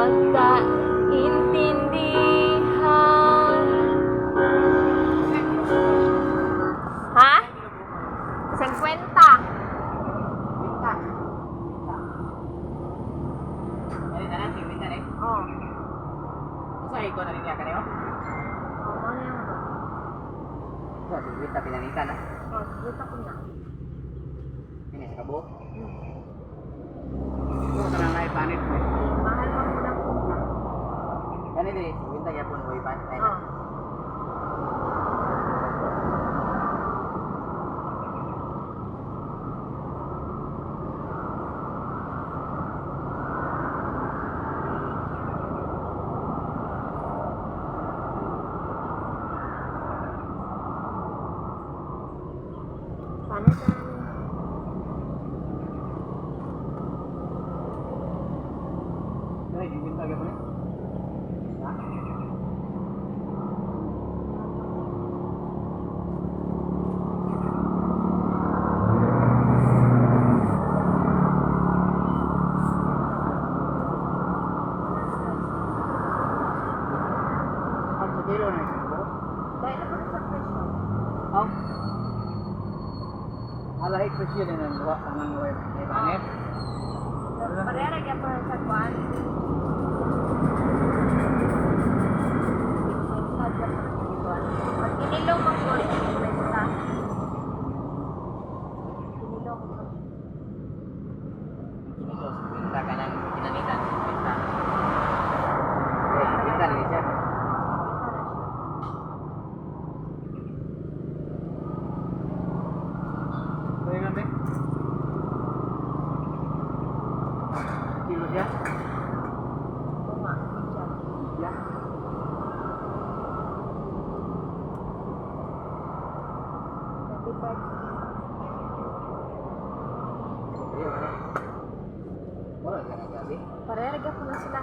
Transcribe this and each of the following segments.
pagkaintindihan. Ha? 50. Oh. Sa iko na rin niya kaneo? Oh, ano yung ba? Sa sigwita pinanita na. Oh, dito ko na. Ini sa kabo. Ito ka lang na ipanit mo. Mahal mo muna po na. Kani din, sigwita niya po na ipan. Oh. Paano sa Ay, sigwita ka po na. Ha? Ang sa kilo na ito. dahil naman sa presyo. Ang alahik pa siya din ang luwa ang web. Ipanit. Parera kaya pa sa kuan. Pag kinilo mo po, kwenta. Kinilo mo po. Ito, sigwita ka ng pinanitan. Sigwita. Eh, sigwita rin siya. Ito yung gabi. Kilo siya. Tuma, siya. Ya. Natipad. Ayun, ano? Wala ka ng gabi. Parera kaya po na sila.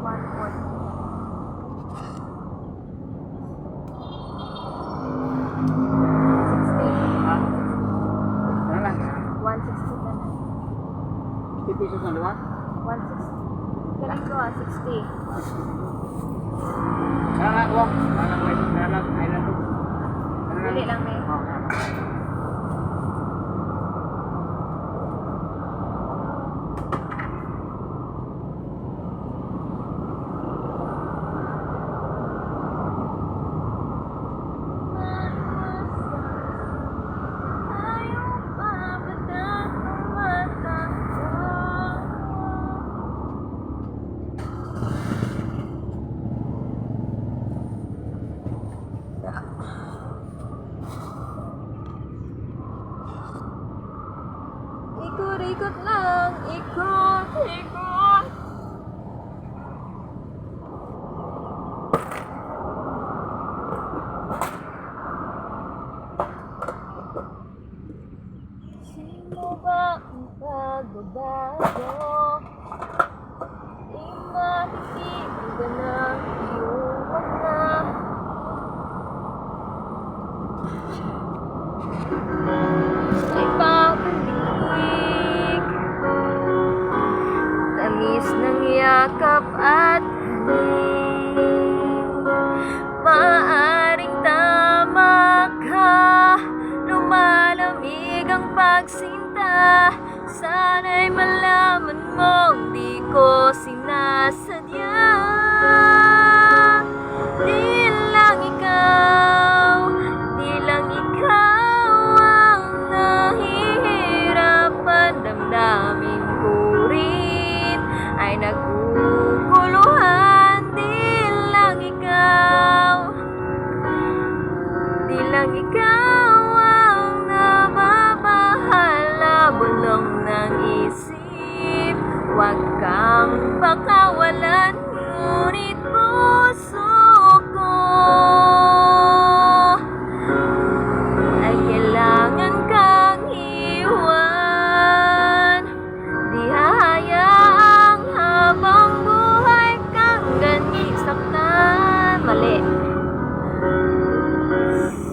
One point. Ha? Ano lang? 160 na na. 50 pesos na luwa? 160. Galing ko 60. Kaya nga ko. Kaya lang wait. Kaya lang. Ay lang to. Dili lang eh. Oh, kaya. Ikot-ikot lang, ikot-ikot. Sino ba ang pagbabago? Di makikita ng iyong mga ibabalik. Tamis ng yakap at halik. Maaring tama ka, lumalamig ang pagsinta. Sana'y malaman mong di ko sinasadya. Di lang ikaw ang nahihirapan. Damdamin ko rin ay naguguluhan. Di lang ikaw ang nababahala. Bulong ng isip, huwag kang pakawalan. Ngunit puso ko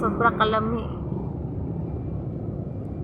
Sobra kalami.